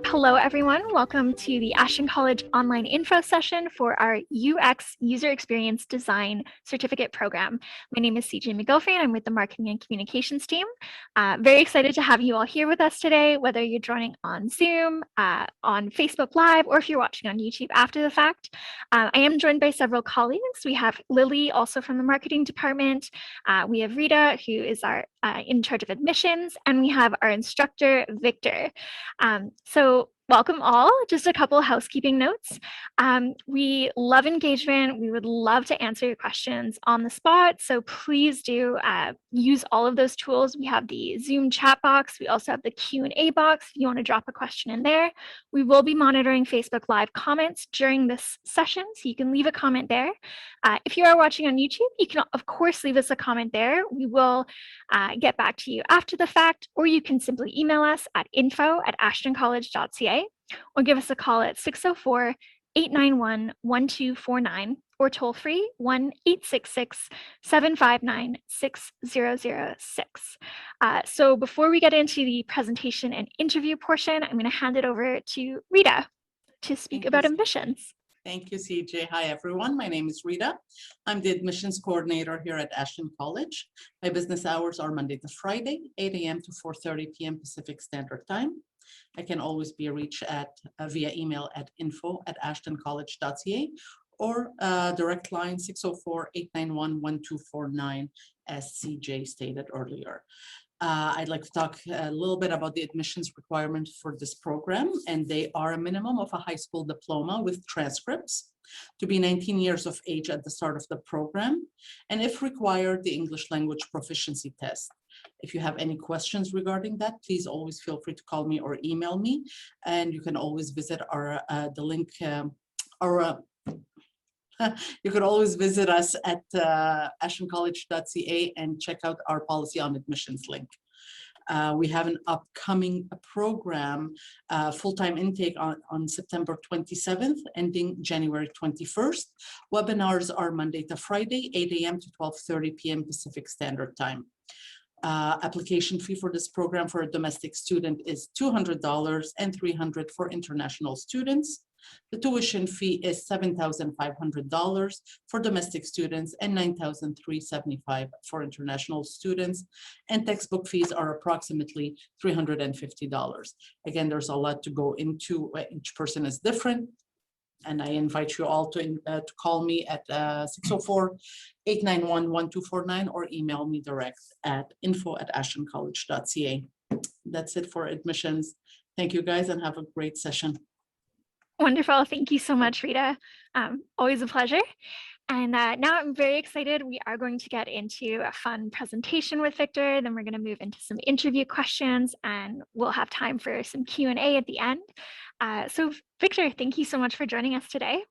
Hello, everyone. Welcome to the Ashton College online info session for our UX User Experience Design Certificate Program. My name is CJ McGilfrey, and I'm with the Marketing and Communications team. Very excited to have you all here with us today, whether you're joining on Zoom, on Facebook Live, or if you're watching on YouTube after the fact. I am joined by several colleagues. We have Lily, also from the marketing department. We have Rita, who is our in charge of admissions, and we have our instructor, Victor. So welcome all. Just a couple housekeeping notes. We love engagement. We would love to answer your questions on the spot. So please do use all of those tools. We have the Zoom chat box. We also have the Q&A box if you want to drop a question in there. We will be monitoring Facebook Live comments during this session, so you can leave a comment there. If you are watching on YouTube, you can of course leave us a comment there. We will get back to you after the fact, or you can simply email us at info@ashtoncollege.ca or give us a call at 604-891-1249 or toll free 1-866-759-6006. So before we get into the presentation and interview portion, I'm going to hand it over to Rita to speak about admissions. Thank you, CJ. Hi, everyone. My name is Rita. I'm the admissions coordinator here at Ashton College. My business hours are Monday to Friday, 8 a.m. to 4:30 p.m. Pacific Standard Time. I can always be reached via email at info@ashtoncollege.ca or direct line 604-891-1249, as CJ stated earlier. I'd like to talk a little bit about the admissions requirements for this program, and they are a minimum of a high school diploma with transcripts, to be 19 years of age at the start of the program, and if required, the English language proficiency test. If you have any questions regarding that, please always feel free to call me or email me, and you can always visit the link, you could always visit us at ashtoncollege.ca and check out our policy on admissions link. We have an upcoming program, full-time intake on September 27th, ending January 21st. Webinars are Monday to Friday, 8 a.m. to 12:30 p.m. Pacific Standard Time. Application fee for this program for a domestic student is $200 and $300 for international students. The tuition fee is $7,500 for domestic students and $9,375 for international students. And textbook fees are approximately $350. Again, there's a lot to go into. Each person is different. And I invite you all to call me at 604-891-1249 or email me direct at info@ashtoncollege.ca. That's it for admissions. Thank you guys and have a great session. Wonderful. Thank you so much, Rita. Always a pleasure. And now I'm very excited. We are going to get into a fun presentation with Victor. Then we're going to move into some interview questions, and we'll have time for some Q&A at the end. So Victor, thank you so much for joining us today.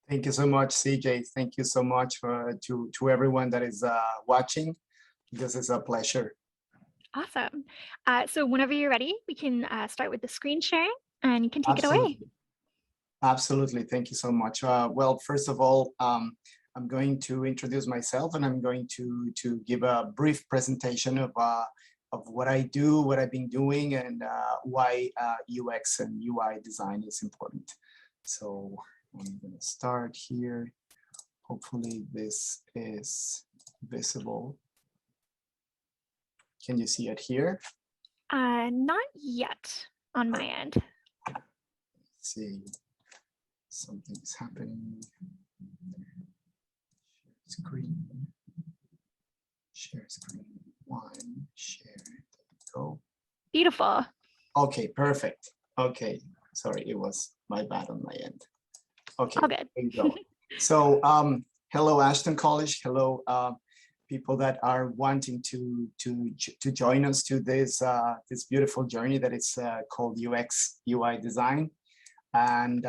Thank you so much, CJ. Thank you so much to everyone that is watching. This is a pleasure. Awesome. So whenever you're ready, we can start with the screen sharing. And you can take it away. Absolutely. Thank you so much. Well, first of all, I'm going to introduce myself, and I'm going to give a brief presentation of what I do, what I've been doing, and why UX and UI design is important. So I'm going to start here. Hopefully this is visible. Can you see it here? Not yet on my end. See, something's happening. Share screen, one, share, there we go. Beautiful. Okay, perfect. Okay, sorry, it was my bad on my end. Okay, all good. There you go. So, hello Ashton College, hello people that are wanting to join us to this this beautiful journey that is called UX UI design. And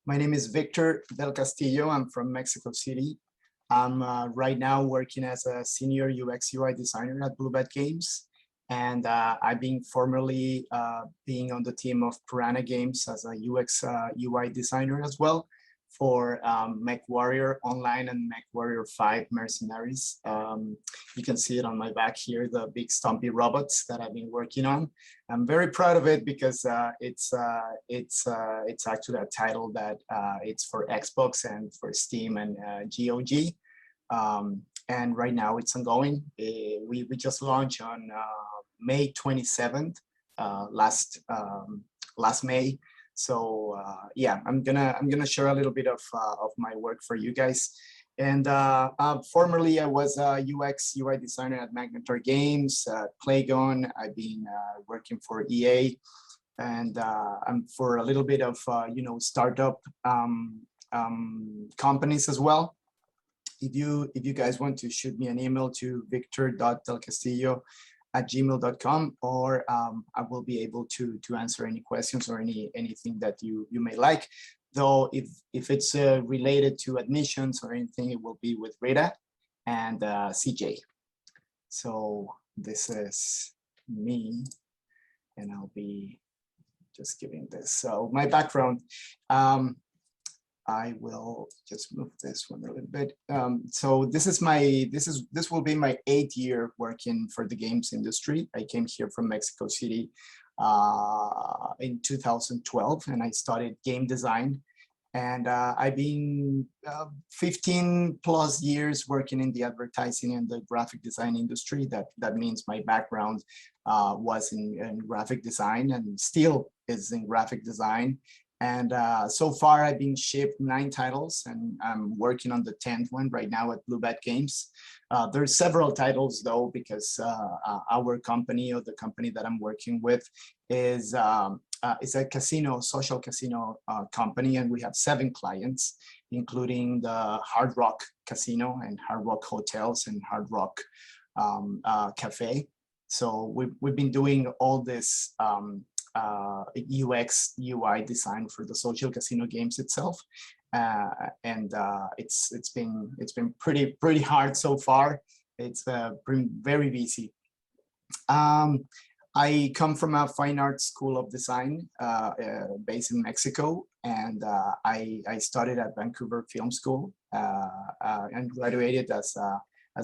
my name is Victor del Castillo. I'm from Mexico City. I'm right now working as a senior UX UI designer at Blue Bat Games. And I've been formerly being on the team of Piranha Games as a UX UI designer as well for Mech Warrior Online and Mech Warrior 5 Mercenaries. You can see it on my back here, the big stumpy robots that I've been working on. I'm very proud of it because it's actually a title that it's for Xbox and for Steam and GOG. And right now it's ongoing. We just launched on May 27th, last May. So yeah, I'm gonna share a little bit of my work for you guys. And formerly I was a UX UI designer at Magnetar Games, Playgon. I've been working for EA, and I'm for a little bit of startup companies as well. If you guys want to shoot me an email to victor.delcastillo@gmail.com, or I will be able to answer any questions or anything that you may like. Though if it's related to admissions or anything, it will be with Rita and CJ. So this is me, and I'll be just giving this. So my background. I will just move this one a little bit. So this will be my 8th year working for the games industry. I came here from Mexico City in 2012, and I studied game design. And I've been 15 plus years working in the advertising and the graphic design industry. That means my background was in graphic design and still is in graphic design. And so far I've been shipped 9 titles, and I'm working on the 10th one right now at Blue Bat Games. There's several titles though, because our company, or the company that I'm working with, is a social casino company, and we have 7 clients, including the Hard Rock Casino and Hard Rock Hotels and Hard Rock Cafe. So we've been doing all this UX UI design for the social casino games itself, and it's been pretty hard so far. It's been very busy. I come from a fine arts school of design based in Mexico, and I studied at Vancouver Film School and graduated as a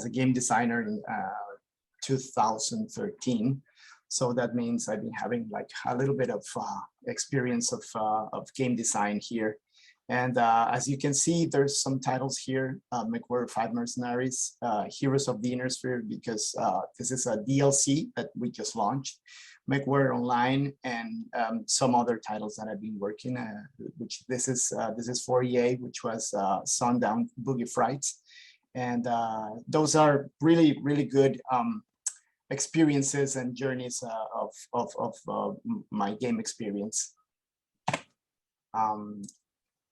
game designer in 2013. So that means I've been having like a little bit of experience of game design here. And as you can see, there's some titles here: Mech Warrior 5 Mercenaries, Heroes of the Inner Sphere, because this is a DLC that we just launched, Mech Warrior Online, and some other titles that I've been working. Which this is for EA, which was Sundown Boogie Frights, and those are really good experiences and journeys of my game experience.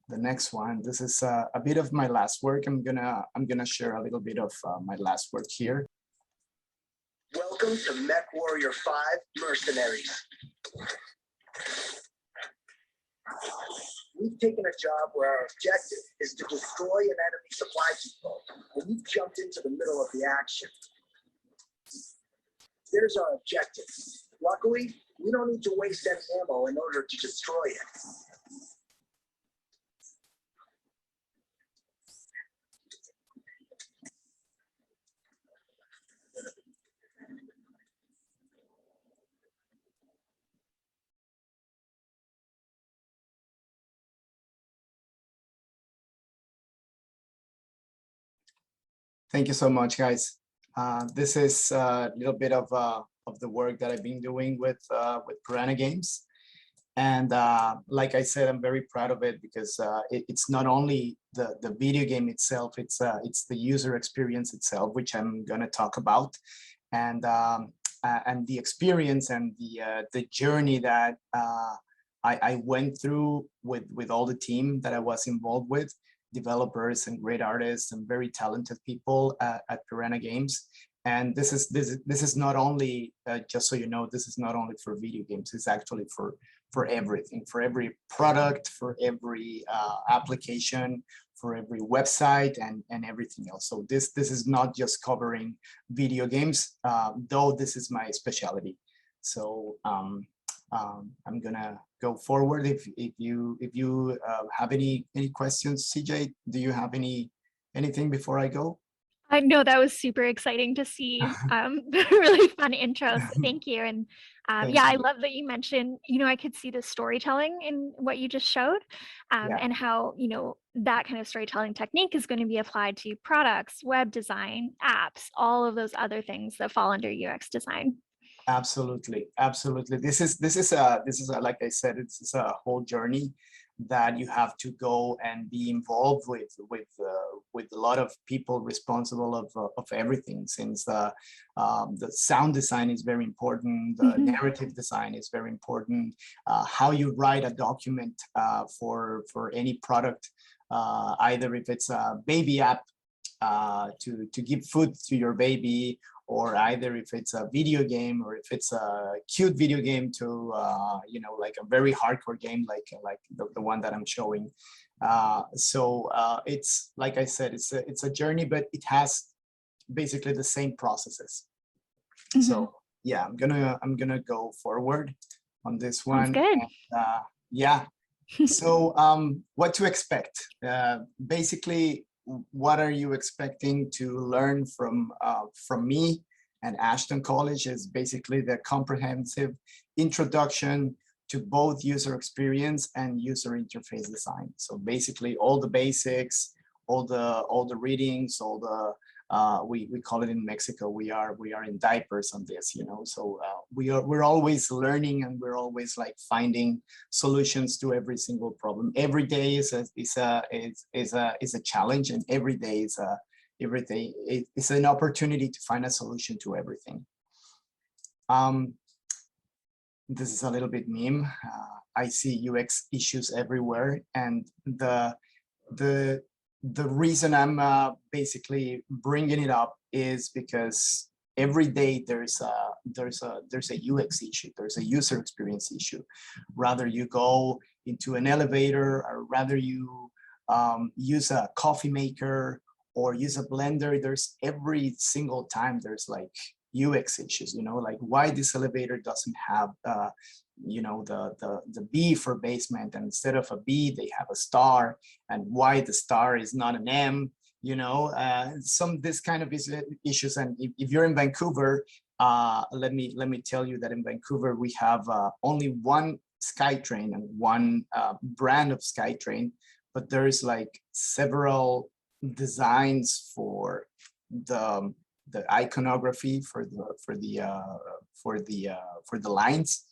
The next one, this is a bit of my last work. I'm gonna share a little bit of my last work here. Welcome to Mech Warrior 5 Mercenaries. We've taken a job where our objective is to destroy an enemy supply depot, and we've jumped into the middle of the action. There's our objective. Luckily, we don't need to waste any ammo in order to destroy it. Thank you so much, guys. This is a little bit of the work that I've been doing with Piranha Games. And like I said, I'm very proud of it because it's not only the video game itself, it's the user experience itself, which I'm gonna talk about. And the experience and the journey that I went through with all the team that I was involved with, developers and great artists and very talented people at Piranha Games. And this is not only, just so you know, this is not only for video games. It's actually for everything, for every product, for every application, for every website, and everything else. So this is not just covering video games, though this is my specialty. So I'm gonna go forward. If you have any questions, CJ, do you have anything before I go? I know that was super exciting to see. Really fun intro. So thank you. And Thank yeah, I you. love that you mentioned, I could see the storytelling in what you just showed, Yeah, and how, that kind of storytelling technique is going to be applied to products, web design, apps, all of those other things that fall under UX design. absolutely, absolutely. This is like I said, it's a whole journey that you have to go and be involved with a lot of people responsible of everything, since the sound design is very important, the narrative design is very important, how you write a document for any product, either if it's a baby app to give food to your baby, or either if it's a video game, or if it's a cute video game to like a very hardcore game like the one that I'm showing. It's like I said, it's a journey, but it has basically the same processes. So yeah, I'm gonna go forward on this one. Sounds good. And, yeah. So what to expect? Basically, what are you expecting to learn from me and Ashton College is basically the comprehensive introduction to both user experience and user interface design. So basically all the basics, all the readings, all the we call it in Mexico, we are in diapers on this, so we're always learning, and we're always like finding solutions to every single problem. Every day is a challenge, and every day is an opportunity to find a solution to everything. This is a little bit meme. I see UX issues everywhere, and the reason I'm basically bringing it up is because every day there's a UX issue, there's a user experience issue. Rather you go into an elevator, or rather you use a coffee maker or use a blender, there's every single time there's like UX issues, like why this elevator doesn't have the B for basement, and instead of a B they have a star, and why the star is not an M, this kind of issues. And if you're in Vancouver, let me tell you that in Vancouver we have only one SkyTrain and one brand of SkyTrain, but there's like several designs for the iconography for the lines,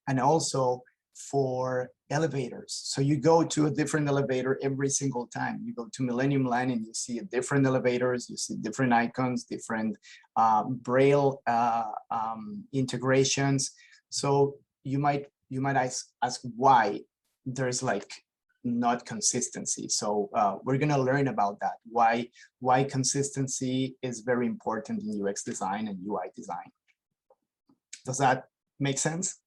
and also for elevators. So you go to a different elevator every single time. You go to Millennium Line and you see different elevators, you see different icons, different Braille integrations. So you might ask why there's like not consistency. So we're gonna learn about that. Why consistency is very important in UX design and UI design. Does that make sense?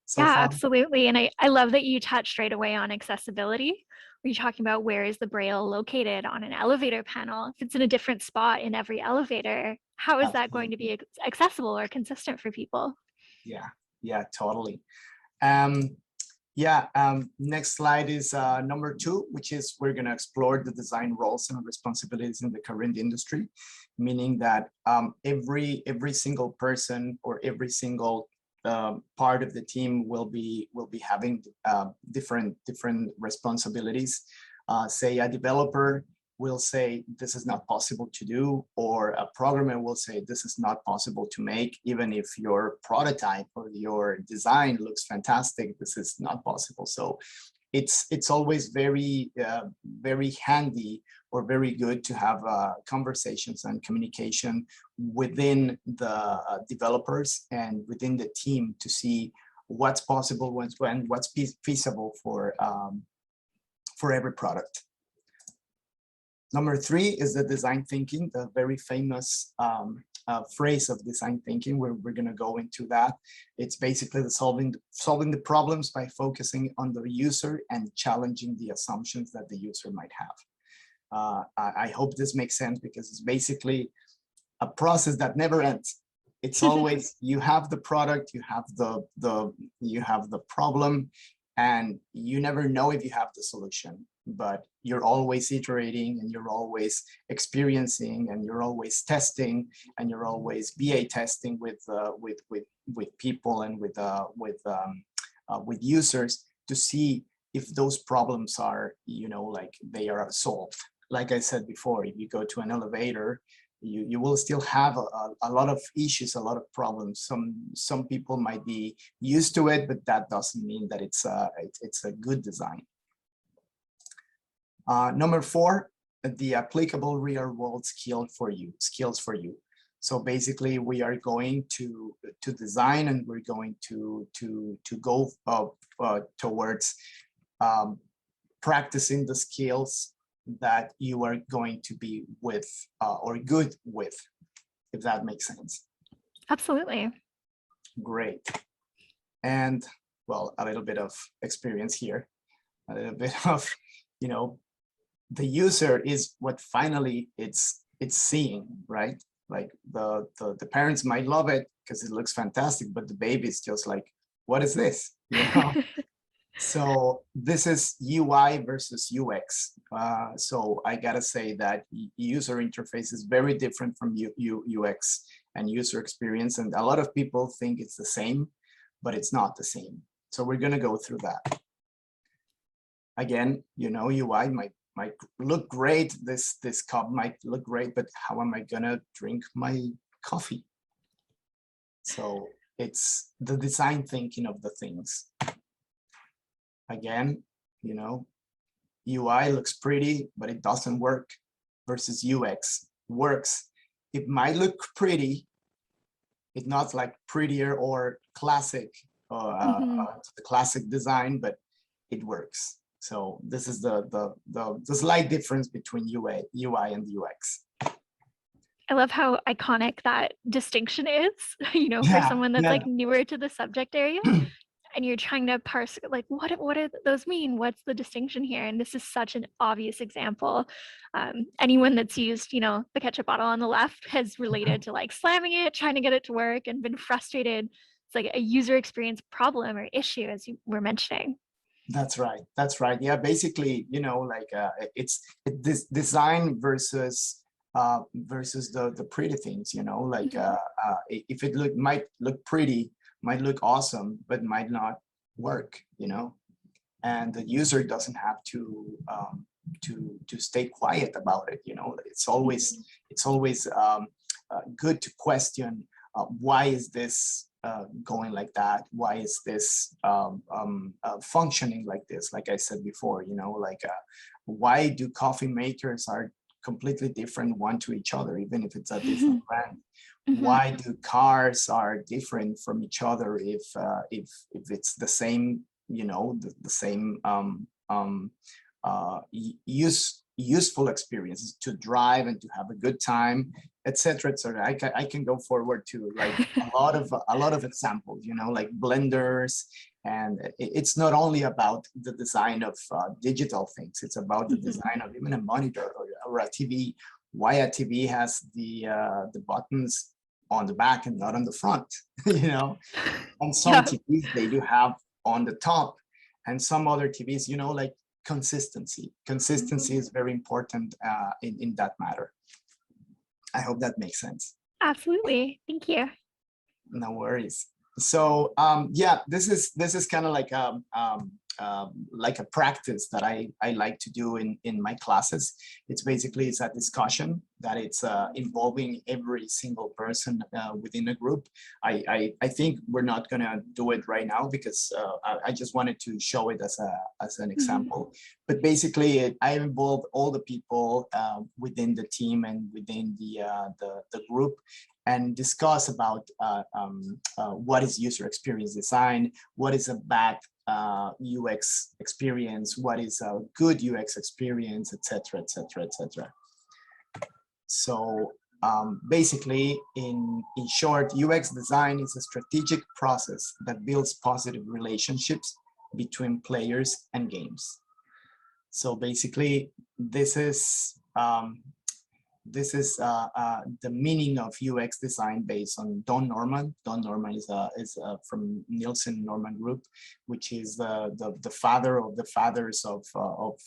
So yeah, far? absolutely. And I love that you touched right away on accessibility. Were you talking about where is the Braille located on an elevator panel? If it's in a different spot in every elevator, how is that going to be accessible or consistent for people? Yeah, totally. Next slide is number 2, which is we're going to explore the design roles and responsibilities in the current industry, meaning that every single person or every single part of the team will be having different responsibilities. Say a developer will say this is not possible to do, or a programmer will say this is not possible to make, even if your prototype or your design looks fantastic, this is not possible. So it's always very handy or very good to have conversations and communication within the developers and within the team to see what's possible, what's feasible for every product. Number 3 is the design thinking, the very famous phrase of design thinking. We're going to go into that. It's basically solving the problems by focusing on the user and challenging the assumptions that the user might have. I hope this makes sense, because it's basically a process that never ends. It's always, you have the product, you have the problem, and you never know if you have the solution, but you're always iterating, and you're always experiencing, and you're always testing, and you're always BA testing with people and with users to see if those problems are, like they are solved. Like I said before, if you go to an elevator, you will still have a lot of issues, a lot of problems. Some people might be used to it, but that doesn't mean that it's a good design. Number 4, the applicable real world skills for you. So basically, we are going to design, and we're going to go towards practicing the skills that you are going to be with or good with, if that makes sense. Absolutely. Great. And well, a little bit of experience here, a little bit of, the user is what finally it's seeing, right? Like the parents might love it because it looks fantastic, but the baby is just like, what is this? So this is UI versus UX. So I gotta say that user interface is very different from UX and user experience. And a lot of people think it's the same, but it's not the same. So we're gonna go through that. Again, UI might look great. This cup might look great, but how am I gonna drink my coffee? So it's the design thinking of the things. Again, UI looks pretty, but it doesn't work, versus UX works. It might look pretty, it's not like prettier or classic, the classic design, but it works. So this is the slight difference between UI and UX. I love how iconic that distinction is, for someone that's like newer to the subject area. And you're trying to parse, like, what do those mean? What's the distinction here? And this is such an obvious example. Anyone that's used, the ketchup bottle on the left has related to like slamming it, trying to get it to work, and been frustrated. It's like a user experience problem or issue, as you were mentioning. That's right. Yeah, basically, it's this design versus the pretty things. Like if it might look pretty, might look awesome, but might not work, and the user doesn't have to stay quiet about it. It's always good to question why is this going like that? Why is this functioning like this? Like I said before, why do coffee makers are completely different one to each other, even if it's a different brand? Why do cars are different from each other if it's the same, the same useful experiences to drive and to have a good time, etc., etc. I can go forward to like a lot of examples, like blenders. And it's not only about the design of digital things, it's about the design of even a monitor or a TV. Why a TV has the buttons on the back and not on the front, and some TVs they do have on the top, and some other TVs, like consistency is very important in that matter. I hope that makes sense. Absolutely. Thank you. No worries. So this is kind of like a practice that I like to do in my classes. It's a discussion that it's involving every single person within a group. I think we're not gonna do it right now because I just wanted to show it as an example. But basically, I involve all the people within the team and within the group, and discuss about what is user experience design, what is a bad UX experience, what is a good UX experience, etc., etc., etc. So basically, in short, UX design is a strategic process that builds positive relationships between players and games. So basically, this is the meaning of UX design based on Don Norman. Don Norman is from Nielsen Norman Group, which is the father of the fathers of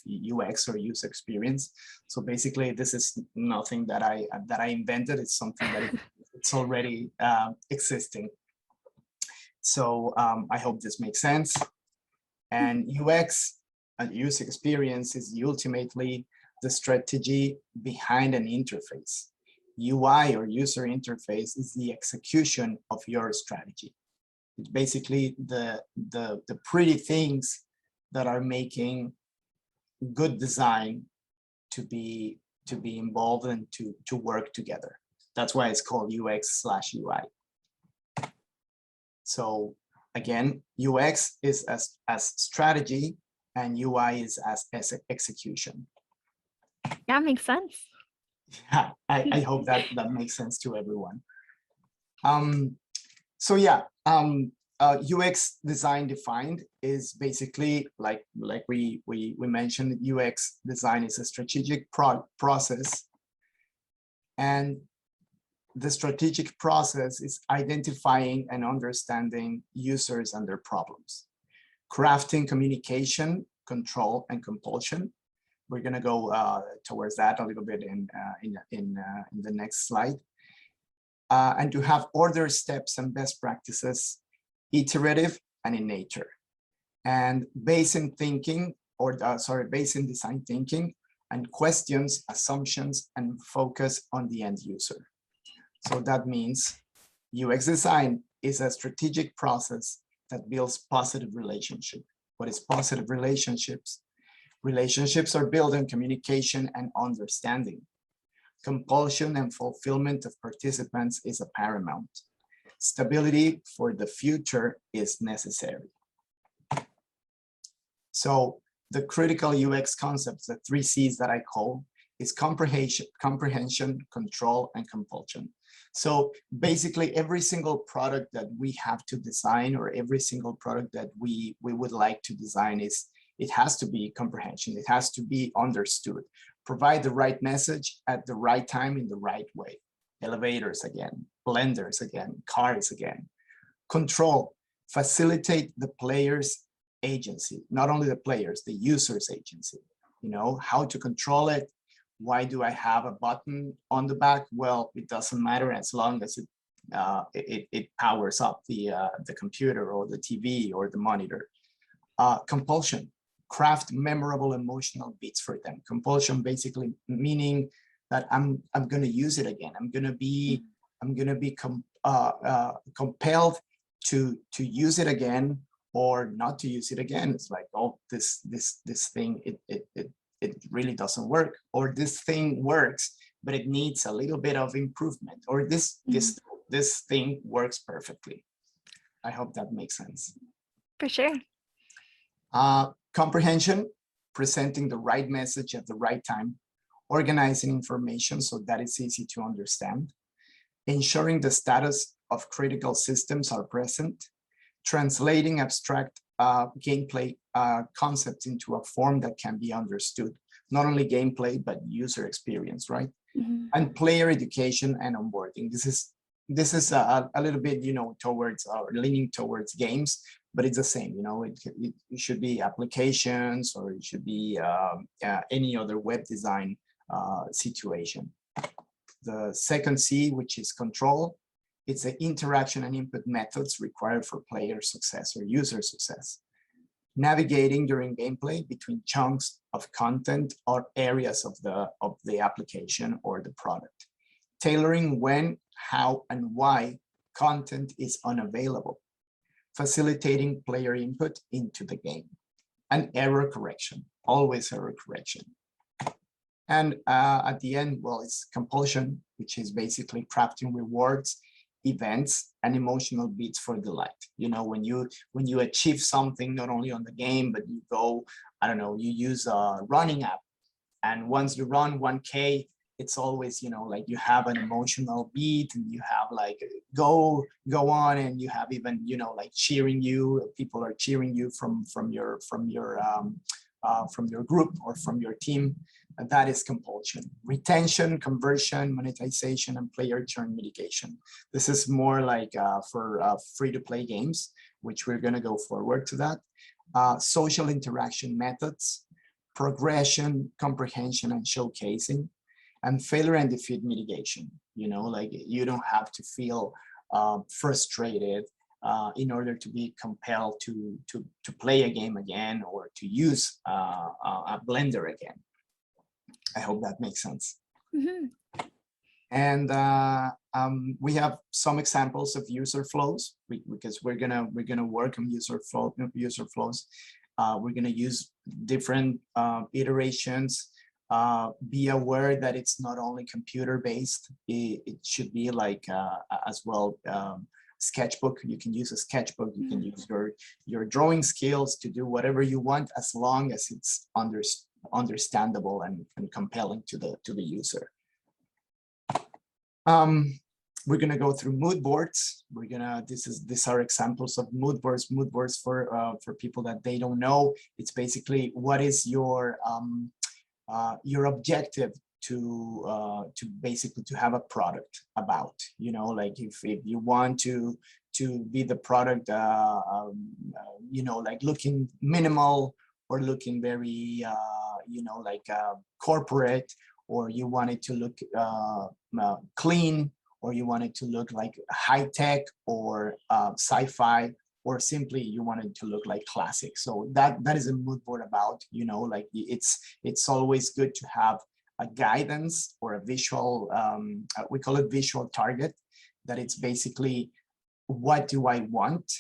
UX or user experience. So basically, this is nothing that I invented. It's something that it's already existing. So I hope this makes sense. And UX, user experience, is ultimately the strategy behind an interface. UI, or user interface, is the execution of your strategy. It's basically the pretty things that are making good design to be involved and to work together. That's why it's called UX/UI. So again, UX is as strategy and UI is as execution. Yeah, makes sense. Yeah, I hope that makes sense to everyone. So yeah, UX design defined is basically like we mentioned. UX design is a strategic process, and the strategic process is identifying and understanding users and their problems, crafting communication, control, and compulsion. We're going to go towards that a little bit in the next slide. And to have order, steps, and best practices, iterative and in nature, and based in thinking, or based in design thinking, and questions, assumptions, and focus on the end user. So that means UX design is a strategic process that builds positive relationship. What is positive relationships? Relationships are built on communication and understanding. Compulsion and fulfillment of participants is a paramount. Stability for the future is necessary. So the critical UX concepts, the 3 C's that I call, is comprehension, control, and compulsion. So basically, every single product that we have to design, or every single product that we would like to design, it has to be comprehension. It has to be understood. Provide the right message at the right time in the right way. Elevators again, blenders again, cars again. Control, facilitate the player's agency, not only the players, the user's agency. You know, how to control it. Why do I have a button on the back? Well, it doesn't matter as long as it powers up the computer or the TV or the monitor. Compulsion, craft memorable emotional beats for them. Compulsion basically meaning that I'm going to use it again. I'm going to be compelled to use it again or not to use it again. It's like, oh, this thing it really doesn't work, or this thing works but it needs a little bit of improvement, or this thing works perfectly. I hope that makes sense. For sure. Comprehension, presenting the right message at the right time, organizing information so that it's easy to understand, ensuring the status of critical systems are present, translating abstract gameplay concepts into a form that can be understood, not only gameplay, but user experience, right? Mm-hmm. And player education and onboarding. This is a little bit, you know, towards leaning towards games, but it's the same, you know, it should be applications, or it should be any other web design situation. The second C, which is control, it's the interaction and input methods required for player success or user success. Navigating during gameplay between chunks of content or areas of the application or the product. Tailoring when, how, and why content is unavailable. Facilitating player input into the game. And error correction, always error correction. And at the end, well, it's compulsion, which is basically crafting rewards, events, and emotional beats for delight. You know, when you achieve something, not only on the game, but you go, I don't know, you use a running app, and once you run 1K, it's always, you know, like you have an emotional beat, and you have like go on, and you have even, you know, like cheering you. People are cheering you from your from your group or from your team, and that is compulsion. Retention, conversion, monetization, and player churn mitigation. This is more like for free-to-play games, which we're going to go forward to that. Social interaction methods, progression, comprehension, and showcasing, and failure and defeat mitigation. You know, like you don't have to feel frustrated in order to be compelled to play a game again or to use a blender again. I hope that makes sense. Mm-hmm. And we have some examples of user flows because we're gonna work on user flows. We're gonna use different iterations. Be aware that it's not only computer based. It should be like as well. Sketchbook. You can use a sketchbook. You can use your drawing skills to do whatever you want, as long as it's understandable and compelling to the user. We're gonna go through mood boards. These are examples of mood boards. Mood boards for people that they don't know. It's basically what is your objective to basically to have a product about. You know, like if you want to be the product, you know, like looking minimal or looking very, you know, like corporate, or you want it to look clean, or you want it to look like high tech or sci-fi, or simply you want it to look like classic. So that is a mood board about, you know, like it's always good to have a guidance or a visual, we call it visual target, that it's basically what do I want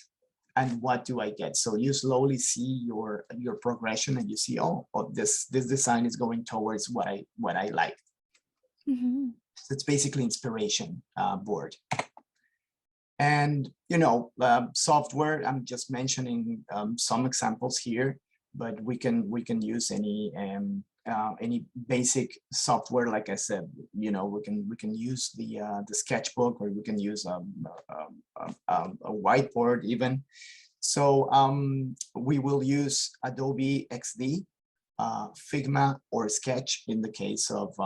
and what do I get. So you slowly see your progression and you see, oh, this design is going towards what I like. Mm-hmm. So it's basically inspiration board. And you know, software, I'm just mentioning some examples here, but we can use any basic software. Like I said, you know, we can use the sketchbook, or we can use a whiteboard even. So we will use Adobe XD, Figma, or Sketch in the case of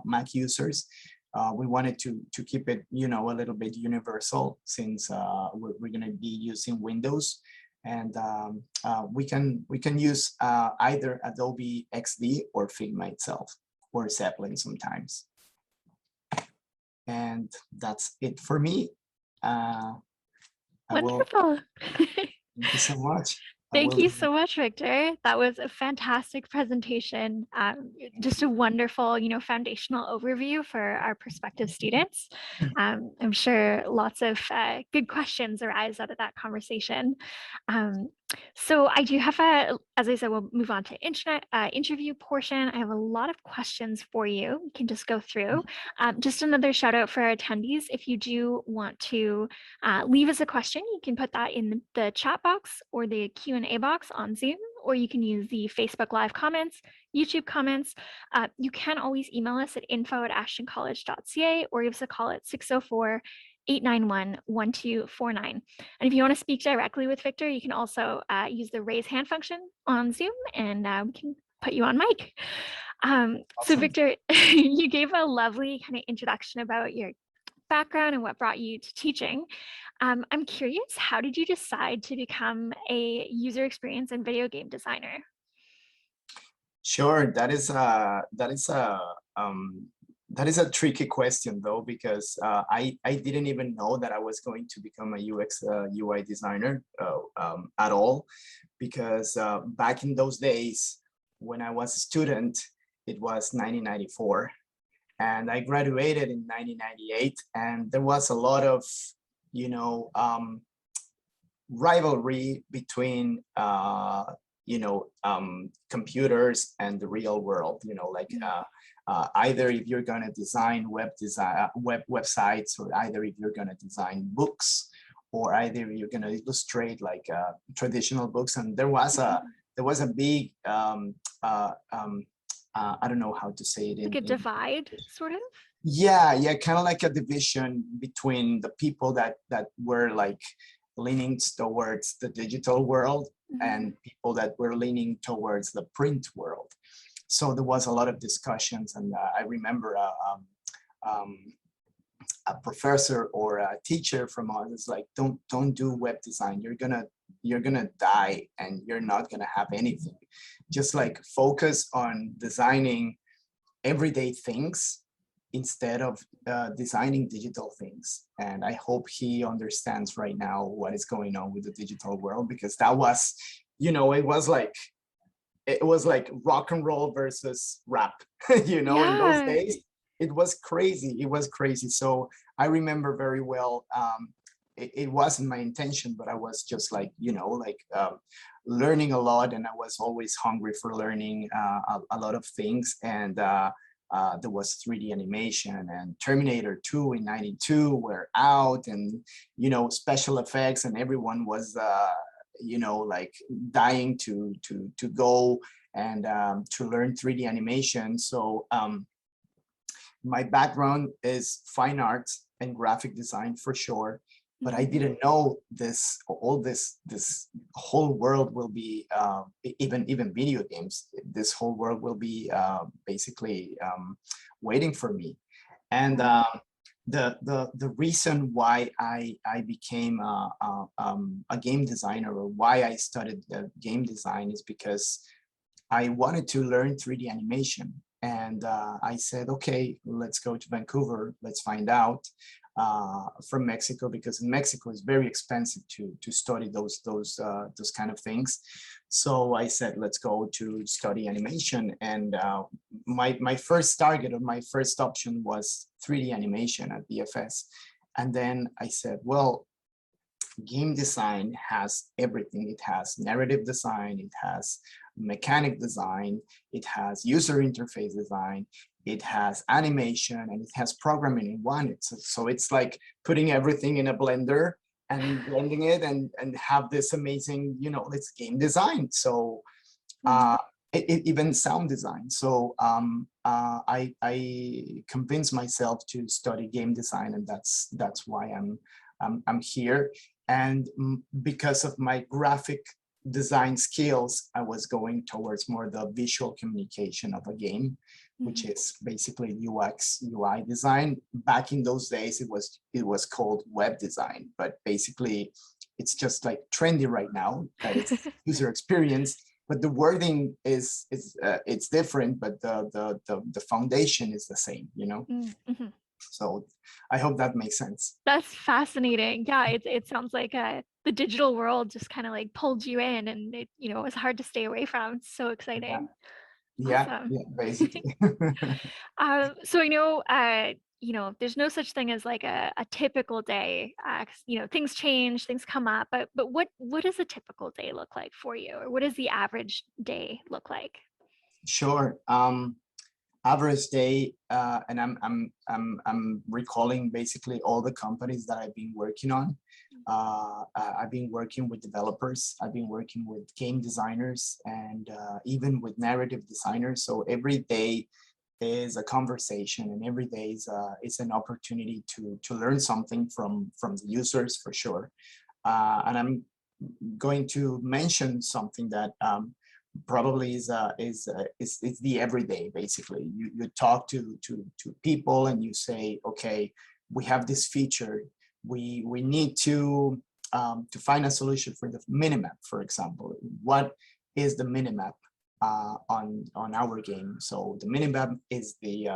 Mac users. We wanted to keep it, you know, a little bit universal, since we're going to be using Windows, and we can use either Adobe XD or Figma itself, or Zeppelin sometimes. And that's it for me. Wonderful. Thank you so much. Thank you so much, Victor. That was a fantastic presentation. Just a wonderful, you know, foundational overview for our prospective students. I'm sure lots of good questions arise out of that conversation. So I do have as I said, we'll move on to interview portion. I have a lot of questions for you. We can just go through. Just another shout out for our attendees. If you do want to leave us a question, you can put that in the chat box or the Q&A box on Zoom, or you can use the Facebook Live comments, YouTube comments. You can always email us at info@ashtoncollege.ca, or give us a call at 604-891-1249. And if you want to speak directly with Victor, you can also use the raise hand function on Zoom, and we can put you on mic. Awesome. So Victor, you gave a lovely kind of introduction about your background and what brought you to teaching. I'm curious, how did you decide to become a user experience and video game designer? Sure, that is a tricky question though, because I didn't even know that I was going to become a UX UI designer at all, because back in those days when I was a student, it was 1994. And I graduated in 1998, and there was a lot of, you know, rivalry between, you know, computers and the real world. You know, like either if you're going to design websites, or either if you're going to design books, or either you're going to illustrate like traditional books. And there was a big I don't know how to say it. Like a divide, sort of? Yeah, kind of like a division between the people that were like leaning towards the digital world and people that were leaning towards the print world. So there was a lot of discussions, and I remember a professor or a teacher from us is like, don't do web design. You're gonna die and you're not gonna have anything. Just like focus on designing everyday things instead of designing digital things. And I hope he understands right now what is going on with the digital world, because that was, you know, it was like rock and roll versus rap, you know, in those days. It was crazy. It was crazy. So I remember very well, it wasn't my intention, but I was just like, you know, like learning a lot. And I was always hungry for learning a lot of things. And there was 3D animation, and Terminator 2 in '92 were out, and, you know, special effects, and everyone was, you know, like dying to go and to learn 3D animation. So my background is fine arts and graphic design for sure, but I didn't know this whole world will be even video games. This whole world will be basically waiting for me. And the reason why I became a game designer, or why I studied game design, is because I wanted to learn 3D animation. And I said, okay, let's go to Vancouver. Let's find out from Mexico, because in Mexico it's very expensive to study those kind of things. So I said, let's go to study animation. And my first target, or my first option, was 3D animation at BFS. And then I said, well, game design has everything. It has narrative design, it has mechanic design, it has user interface design, it has animation, and it has programming in one. So it's like putting everything in a blender and blending it and have this amazing, you know, it's game design. So even sound design. So I convinced myself to study game design, and that's why I'm here. And because of my graphic design skills, I was going towards more the visual communication of a game, which is basically UX, UI design. Back in those days, it was called web design, but basically it's just like trendy right now that it's user experience. But the wording is it's different, but the foundation is the same, you know. So I hope that makes sense. That's fascinating. Yeah, it sounds like the digital world just kind of like pulled you in, and it, you know, it was hard to stay away from. So exciting. Yeah, Awesome. yeah, basically. So I know, you know, there's no such thing as like a typical day. 'Cause, you know, things change, things come up, but what does a typical day look like for you, or what does the average day look like? Sure. Average day, and I'm recalling basically all the companies that I've been working on. I've been working with developers, I've been working with game designers, and even with narrative designers. So every day is a conversation, and every day is an opportunity to learn something from the users, for sure. And I'm going to mention something that probably is the everyday. Basically, you talk to people and you say, okay, we have this feature, we need to find a solution for the minimap, for example. What is the minimap on our game? So the minimap is the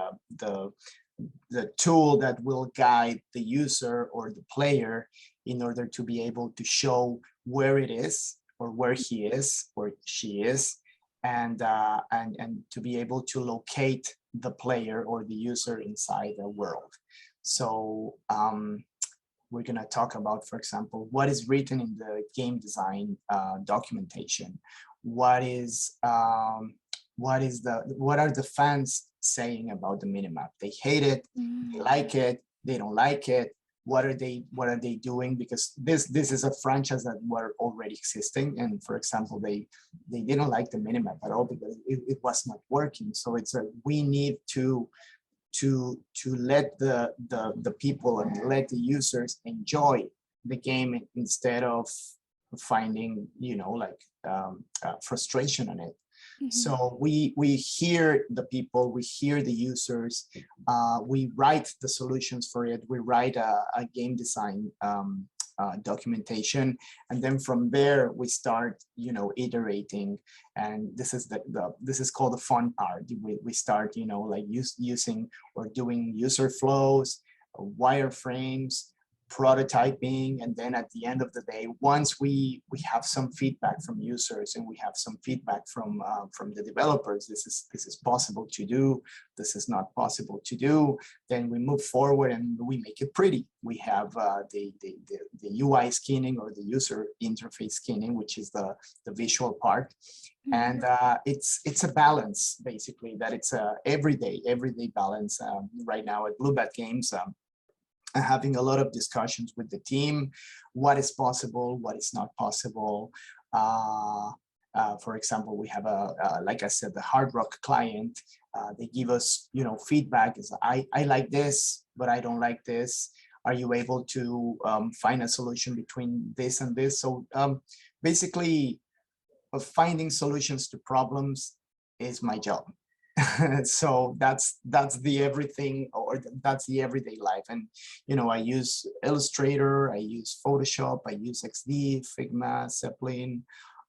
tool that will guide the user or the player in order to be able to show where it is, or where he is or she is, and to be able to locate the player or the user inside the world. So we're gonna talk about, for example, what is written in the game design documentation. What are the fans saying about the minimap? They hate it, they like it, they don't like it. What are they doing? Because this is a franchise that were already existing, and for example, they didn't like the minimap at all because it was not working. So it's we need to let the people and let the users enjoy the game instead of finding, like frustration on it. So we hear the people, we hear the users, we write the solutions for it, we write a game design documentation, and then from there we start, iterating. And this is this is called the fun part. We start, like using or doing user flows, wireframes, prototyping, and then at the end of the day, once we have some feedback from users and we have some feedback from the developers, this is possible to do, this is not possible to do, then we move forward and we make it pretty. We have the UI skinning, or the user interface skinning, which is the visual part. And it's a balance, basically, that it's a everyday balance. Right now at Blue Bat Games, having a lot of discussions with the team, what is possible, what is not possible. For example, we have like I said, the Hard Rock client. They give us, feedback. Is I like this, but I don't like this. Are you able to find a solution between this and this? So basically, finding solutions to problems is my job. So that's the everything, or that's the everyday life. And I use Illustrator, I use Photoshop, I use XD, Figma, Zeppelin,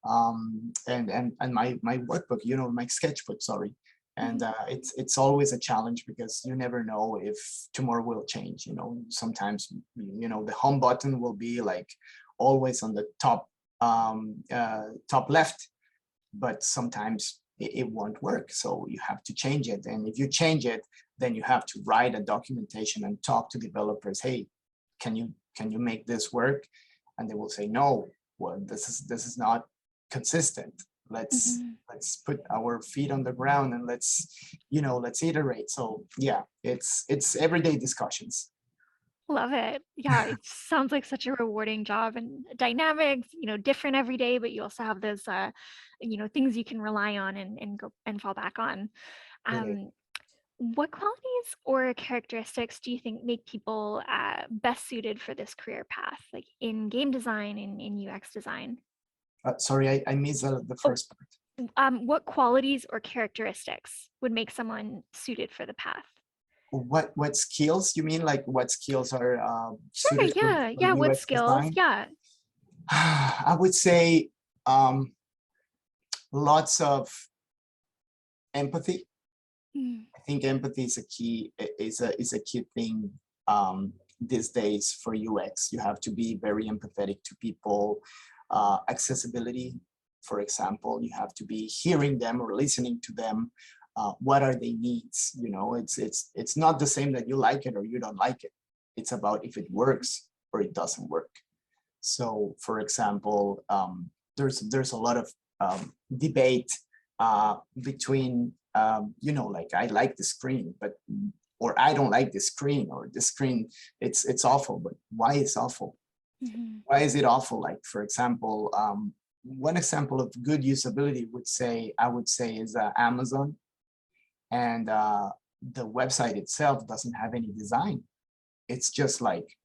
and my workbook, my sketchbook, sorry. And it's always a challenge, because you never know if tomorrow will change. Sometimes the home button will be like always on the top left, but sometimes it won't work, so you have to change it. And if you change it, then you have to write a documentation and talk to developers. Hey, can you make this work? And they will say, no, well, this is not consistent. Let's put our feet on the ground and let's iterate. So yeah, it's everyday discussions. Love it. Yeah, it sounds like such a rewarding job, and dynamic, different every day, but you also have those, things you can rely on and go and fall back on. What qualities or characteristics do you think make people best suited for this career path, like in game design and in UX design? Sorry, I missed the first part. What qualities or characteristics would make someone suited for the path? What skills you mean? Like what skills are Sure, suited yeah. for What UX skills? design? Yeah. I would say lots of empathy. I think empathy is a key thing these days for UX. You have to be very empathetic to people. Accessibility, for example, you have to be hearing them or listening to them. What are their needs? It's not the same that you like it or you don't like it. It's about if it works or it doesn't work. So, for example, there's a lot of debate between like I like the screen, or I don't like the screen, or the screen it's awful. But why is awful? Why is it awful? Like, for example, one example of good usability I would say is Amazon. And the website itself doesn't have any design. It's just like,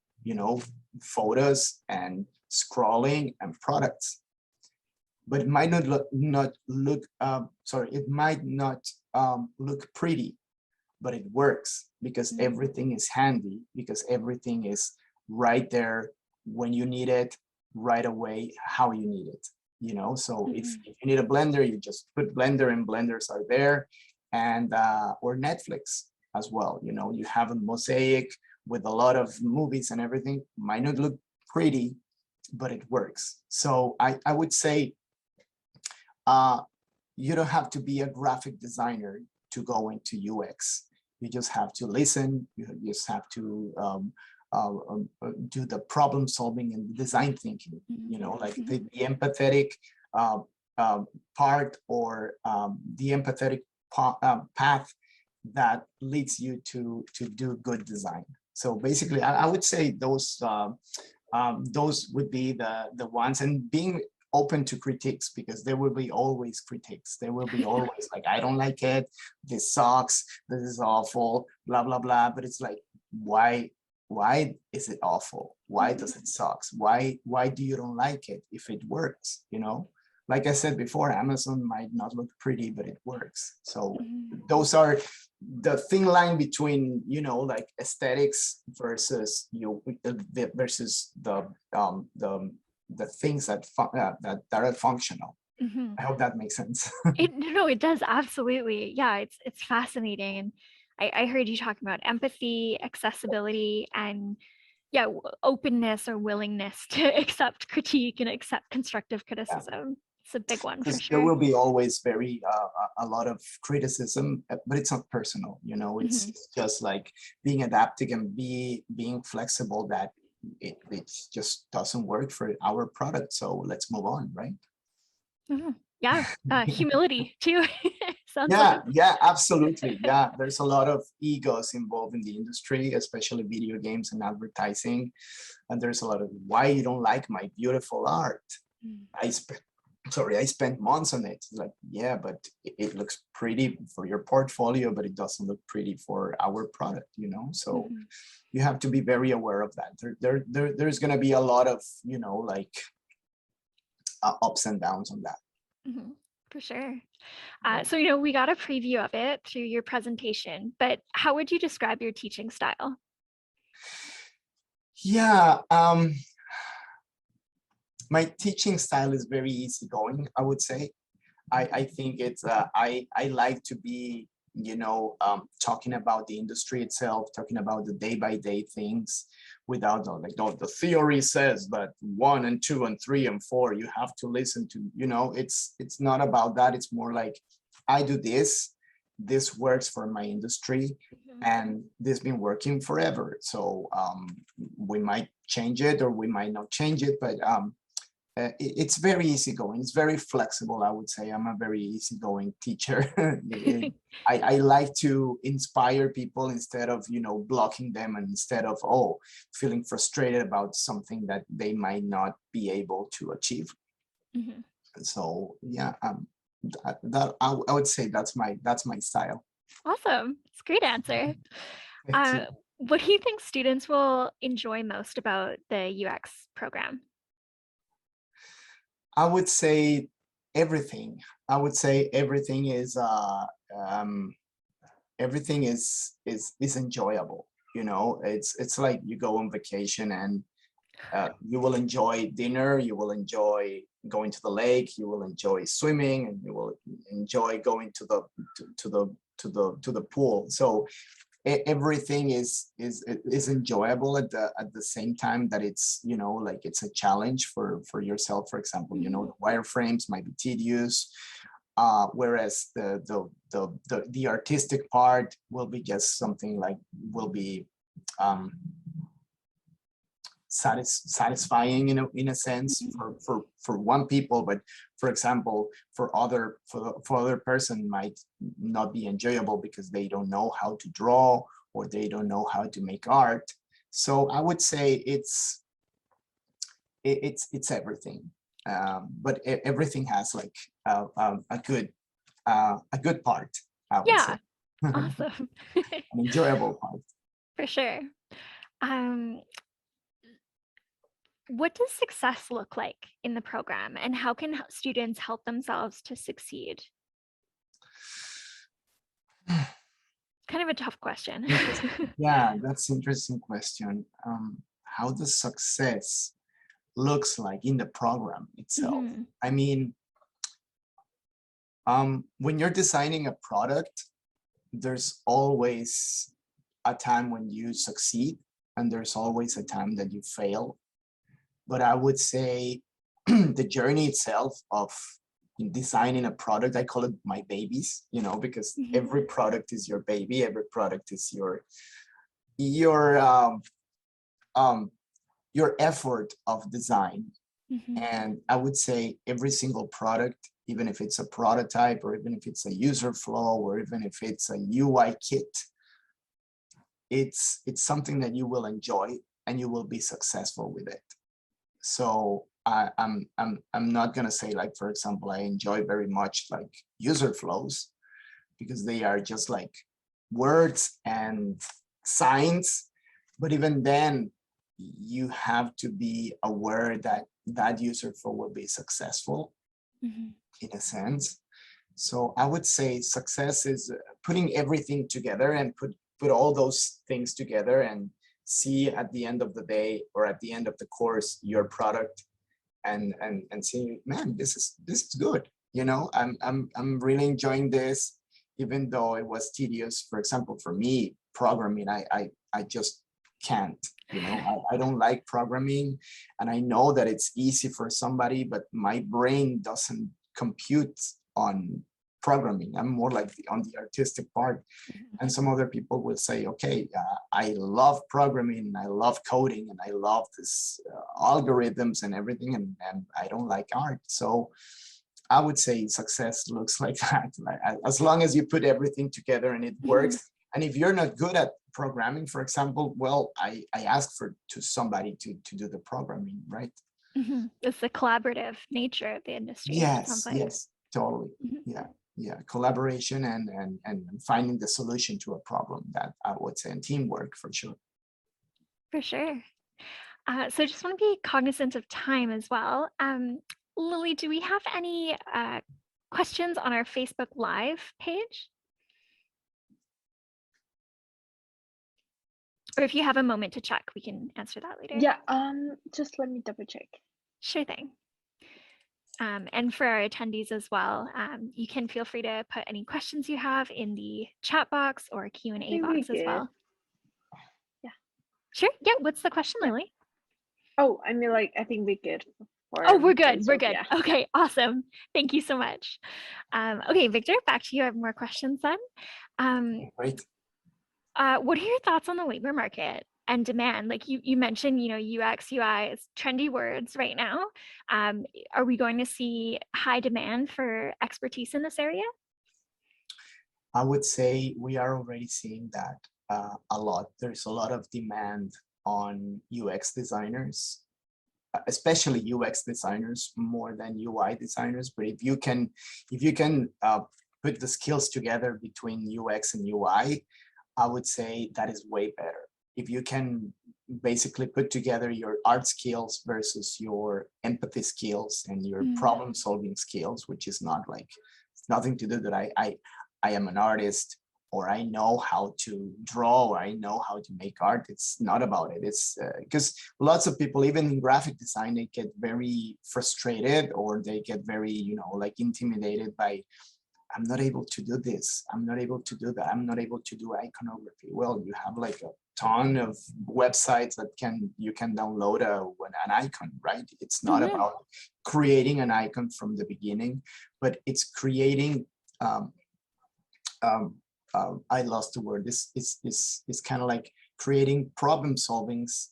photos and scrolling and products. But it might not look pretty, but it works because everything is handy, because everything is right there when you need it, right away, how you need it. So if you need a blender, you just put blender, and blenders are there. And or Netflix as well. You have a mosaic with a lot of movies and everything. Might not look pretty, but it works. So I would say you don't have to be a graphic designer to go into UX. You just have to listen. You just have to do the problem solving and design thinking. Like the empathetic part, or the empathetic path that leads you to do good design. So basically, I would say those would be the ones, and being open to critiques, because there will be always critiques. There will be always like, I don't like it, this sucks, this is awful, blah blah blah. But it's like, why why is it awful? Why does it sucks? Why do you don't like it if it works? You know, like I said before, Amazon might not look pretty, but it works. So those are the thin line between, you know, like aesthetics versus versus the things that that are functional. I hope that makes sense. No, it does, absolutely. Yeah, it's fascinating. And I heard you talking about empathy, accessibility, and yeah, openness or willingness to accept critique and accept constructive criticism. It's a big one for Because there sure. will be always very a lot of criticism, but it's not personal, you know. It's just like being adaptive and being flexible, that it just doesn't work for our product, so let's move on, right? Yeah, humility too. Sounds Yeah, like yeah, absolutely. Yeah, there's a lot of egos involved in the industry, especially video games and advertising. And there's a lot of, why you don't like my beautiful art? I spent months on it. It's like, yeah, but it looks pretty for your portfolio, but it doesn't look pretty for our product, you know? So you have to be very aware of that. There's going to be a lot of, you know, like ups and downs on that. for sure. So, you know, we got a preview of it through your presentation, but how would you describe your teaching style? Yeah, my teaching style is very easygoing, I would say. I think it's, I like to be, you know, talking about the industry itself, talking about the day-by-day things without like, no, the theory says that 1 and 2 and 3 and 4, you have to listen to, you know, it's not about that. It's more like, I do this works for my industry, and this been working forever. So we might change it or we might not change it, but it's very easygoing. It's very flexible, I would say. I'm a very easygoing teacher. I like to inspire people instead of, you know, blocking them, and instead of, oh, feeling frustrated about something that they might not be able to achieve. So yeah, I would say that's my style. Awesome. It's a great answer. What do you think students will enjoy most about the UX program? I would say everything. I would say everything is everything is enjoyable. You know, it's like you go on vacation, and you will enjoy dinner, you will enjoy going to the lake, you will enjoy swimming, and you will enjoy going to the pool. So everything is enjoyable at the same time that it's, you know, like it's a challenge for yourself. For example, you know, the wireframes might be tedious, whereas the artistic part will be just something like, will be satisfying in a sense for one people, but for example for other person might not be enjoyable because they don't know how to draw or they don't know how to make art. So I would say it's everything, but everything has like a good part, I would say. Awesome. An enjoyable part. For sure. What does success look like in the program, and how can students help themselves to succeed? Kind of a tough question. Yeah, that's an interesting question. How does success looks like in the program itself? I mean, when you're designing a product, there's always a time when you succeed, and there's always a time that you fail. But I would say the journey itself of designing a product, I call it my babies, you know, because every product is your baby, every product is your effort of design. And I would say every single product, even if it's a prototype, or even if it's a user flow, or even if it's a UI kit, it's something that you will enjoy and you will be successful with it. So I'm not gonna say, like, for example, I enjoy very much like user flows, because they are just like words and signs, But even then, you have to be aware that that user flow will be successful Mhm. in a sense. So I would say success is putting everything together and put all those things together and see at the end of the day or at the end of the course your product and see, man, this is good. You know, I'm really enjoying this, even though it was tedious. For example, for me, programming, I just can't. You know, I don't like programming, and I know that it's easy for somebody, but my brain doesn't compute on programming. I'm more like on the artistic part. And some other people will say, okay, I love programming, I love coding, and I love this algorithms and everything, and I don't like art. So I would say success looks like that. Like, as long as you put everything together and it works. And if you're not good at programming, for example, well, I ask to somebody to do the programming, right? It's the collaborative nature of the industry. Yes, Like. yes, totally. Yeah, collaboration and finding the solution to a problem, that I would say, and teamwork for sure. For sure. So I just want to be cognizant of time as well. Lily, do we have any questions on our Facebook Live page? Or if you have a moment to check, we can answer that later. Yeah, just let me double check. Sure thing. And for our attendees as well, you can feel free to put any questions you have in the chat box or Q&A box as well. Yeah. Sure. Yeah. What's the question, Lily? Oh, I mean, like, I think we're good. Oh, we're good. We're Facebook, good. yeah. Okay, awesome. Thank you so much. Okay, Victor, back to you. I have more questions then. Great. What are your thoughts on the labor market and demand? Like you mentioned, you know, UX, UI is trendy words right now. Are we going to see high demand for expertise in this area? I would say we are already seeing that a lot. There's a lot of demand on UX designers, especially UX designers more than UI designers. But if you can put the skills together between UX and UI, I would say that is way better. If you can basically put together your art skills versus your empathy skills and your problem solving skills, which is not like, it's nothing to do that I am an artist, or I know how to draw, or I know how to make art. It's not about it. It's because lots of people, even in graphic design, they get very frustrated, or they get very, you know, like intimidated by, I'm not able to do this, I'm not able to do that, I'm not able to do iconography. Well, you have like a ton of websites that you can download an icon, right? It's not about creating an icon from the beginning, but it's creating, I lost the word, it's kind of like creating problem solvings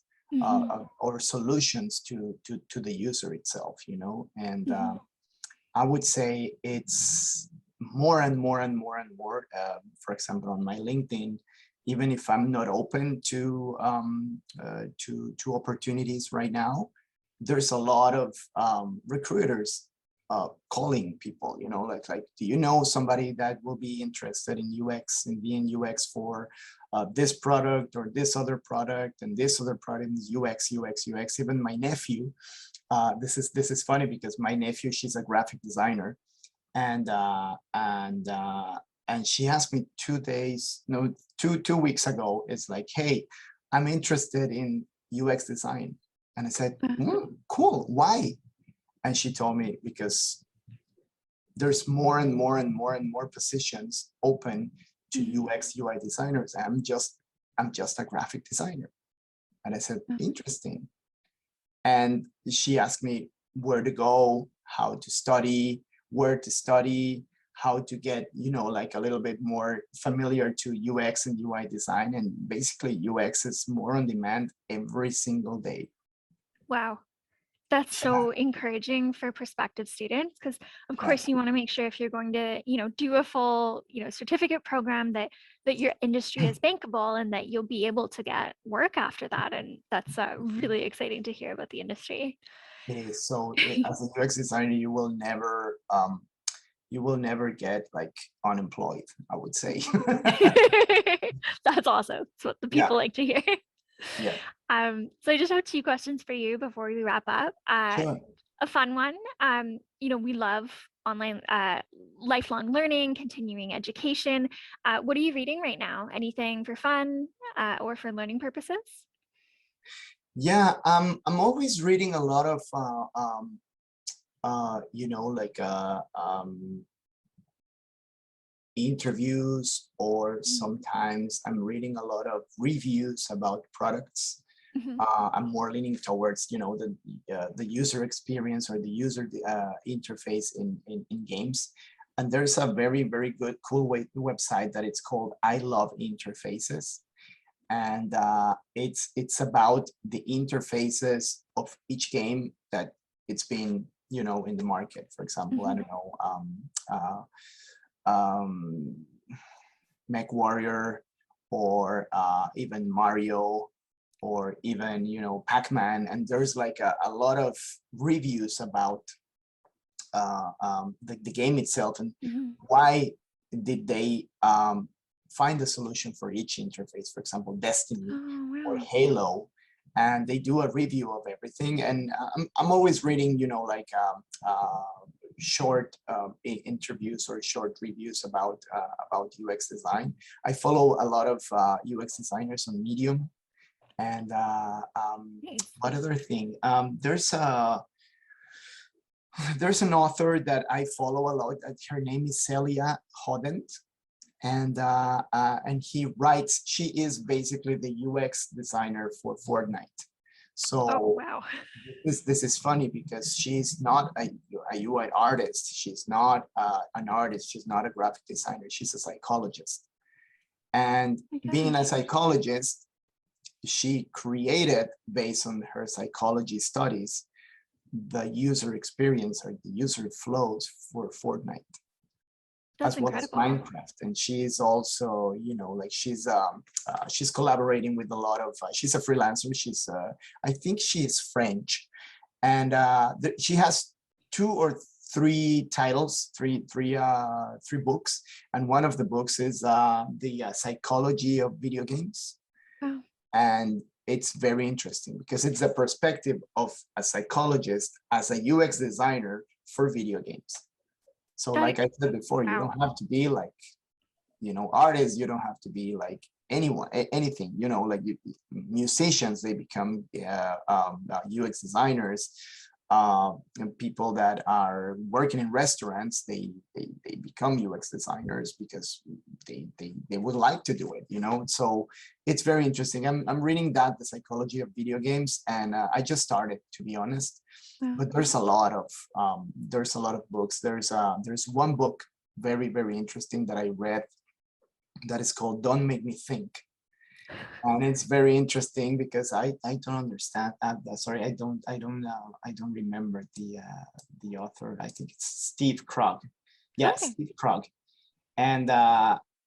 or solutions to the user itself, you know? And I would say it's more and more and more and more. For example, on my LinkedIn, even if I'm not open to opportunities right now, there's a lot of recruiters calling people, you know, like, do you know somebody that will be interested in UX and being UX for this product or this other product, and this other product is UX. Even my nephew, this is funny because my nephew, she's a graphic designer, and she asked me 2 weeks ago, it's like, hey, I'm interested in UX design. And I said, cool, why? And she told me, because there's more and more and more and more positions open to UX UI designers. I'm just a graphic designer. And I said, interesting. And she asked me where to go, how to study, where to study, how to get, you know, like a little bit more familiar to UX and UI design. And basically UX is more on demand every single day. Wow. That's so encouraging for prospective students, because of course you want to make sure if you're going to, you know, do a full, you know, certificate program that your industry is bankable and that you'll be able to get work after that. And that's really exciting to hear about the industry. It is. So as a UX designer, you will never get like unemployed, I would say. That's awesome. That's what the people like to hear. Yeah. So I just have two questions for you before we wrap up. Sure. A fun one. We love online lifelong learning, continuing education. What are you reading right now? Anything for fun or for learning purposes? Yeah, I'm always reading a lot of like interviews, or sometimes I'm reading a lot of reviews about products. Mhm. I'm more leaning towards, the user experience or the user interface in games. And there's a very, very good, cool website that it's called I Love Interfaces. And it's about the interfaces of each game that it's been, in the market. For example, I Mhm. don't know, Mech Warrior, or even Mario, or even Pac-Man. And there's like a lot of reviews about the game itself, and Mhm. why did they find a solution for each interface. For example, Destiny Oh, or wow. Halo, and they do a review of everything. And I'm always reading, like short interviews or short reviews about UX design. I follow a lot of UX designers on Medium. And Nice. what other thing? There's an author that I follow a lot. Her name is Celia Hodent, and he writes. She is basically the UX designer for Fortnite. Oh, So wow. this is funny, because she's not a UI artist. She's not an artist. She's not a graphic designer. She's a psychologist. And My being a gosh. psychologist, she created, based on her psychology studies, the user experience or the user flows for Fortnite, That's as well as incredible. Minecraft. And she's also, like she's collaborating with a lot of, she's a freelancer. She's, I think she's French. And she has 2 or 3 titles, three books. And one of the books is the psychology of video games. Wow. And it's very interesting, because it's the perspective of a psychologist as a UX designer for video games. So That, like I said before, you wow. don't have to be like, artists. You don't have to be like anyone, anything, like musicians, they become UX designers. And people that are working in restaurants, they become UX designers because they would like to do it, So it's very interesting. I'm reading that, the psychology of video games, and I just started, to be honest. Wow. But there's a lot of books. There's one book, very, very interesting, that I read, that is called Don't Make Me Think. And it's very interesting, because I don't understand. Sorry, I don't remember the author. I think it's Steve Krug. Yes, Okay. Steve Krug. And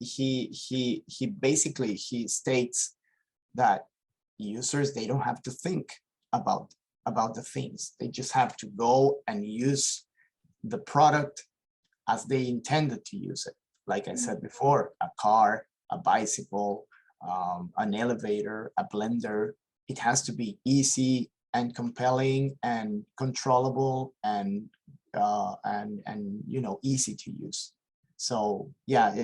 he basically states that users, they don't have to think about the things. They just have to go and use the product as they intended to use it. Like I said before, a car, a bicycle, an elevator, a blender. It has to be easy and compelling and controllable and easy to use. So yeah,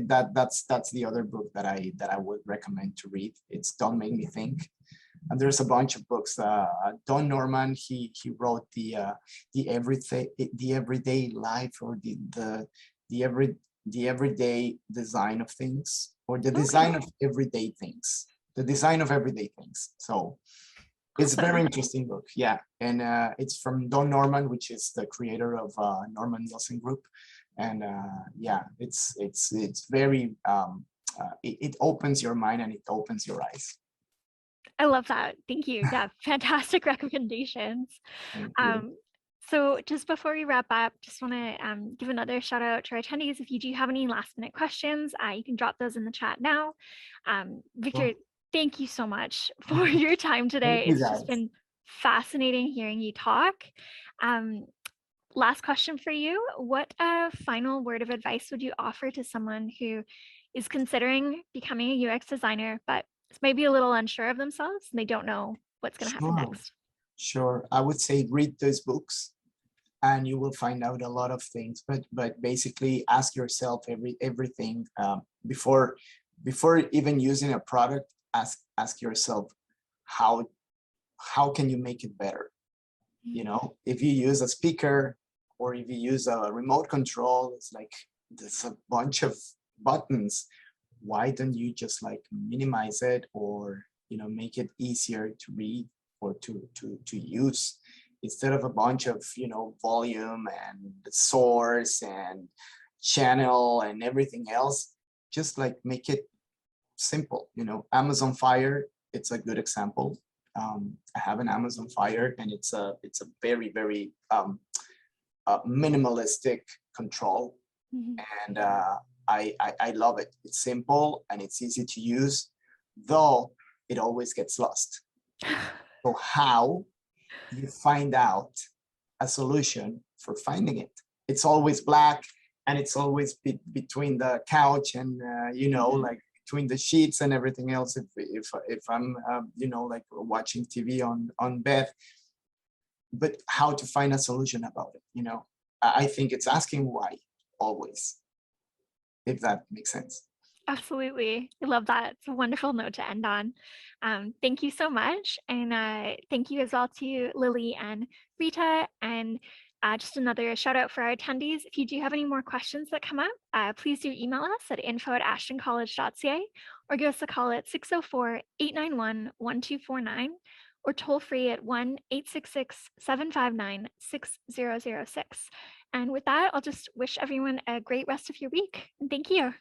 that's the other book that I would recommend to read. It's Don't Make Me Think. And there's a bunch of books. Don Norman, he wrote the everyday life, or the everyday design of things, or the design of everyday things, So it's a very Awesome. interesting book. Yeah. And it's from Don Norman, which is the creator of Norman Nielsen Group. And yeah, it's very it opens your mind, and it opens your eyes. I love that. Thank you. Yeah, fantastic recommendations. Thank you. So just before we wrap up, just want to give another shout out to our attendees. If you do have any last minute questions, you can drop those in the chat now. Victor, thank you so much for your time today. Thank you, It's just guys. been fascinating hearing you talk. Last question for you. What final word of advice would you offer to someone who is considering becoming a UX designer, but maybe a little unsure of themselves and they don't know what's going to happen Sure. next. Sure. I would say read those books and you will find out a lot of things. But basically ask yourself everything before even using a product. Ask yourself how can you make it better? You know, if you use a speaker or if you use a remote control, it's like there's a bunch of buttons. Why don't you just like minimize it, or make it easier to read or to use, instead of a bunch of volume and source and channel and everything else. Just like make it simple. Amazon Fire, it's a good example. I have an Amazon Fire, and it's a very, very minimalistic control, and I love it. It's simple and it's easy to use, though it always gets lost. So how you find out a solution for finding it? It's always black, and it's always between the couch and like between the sheets and everything else. If I'm like watching TV on bed, but how to find a solution about it? I think it's asking why always, if that makes sense. Absolutely. I love that. It's a wonderful note to end on. Thank you so much. And thank you as well to Lily and Rita. And just another shout out for our attendees. If you do have any more questions that come up, please do email us at info@ashtoncollege.ca or give us a call at 604-891-1249 or toll free at 1-866-759-6006. And with that, I'll just wish everyone a great rest of your week. And thank you.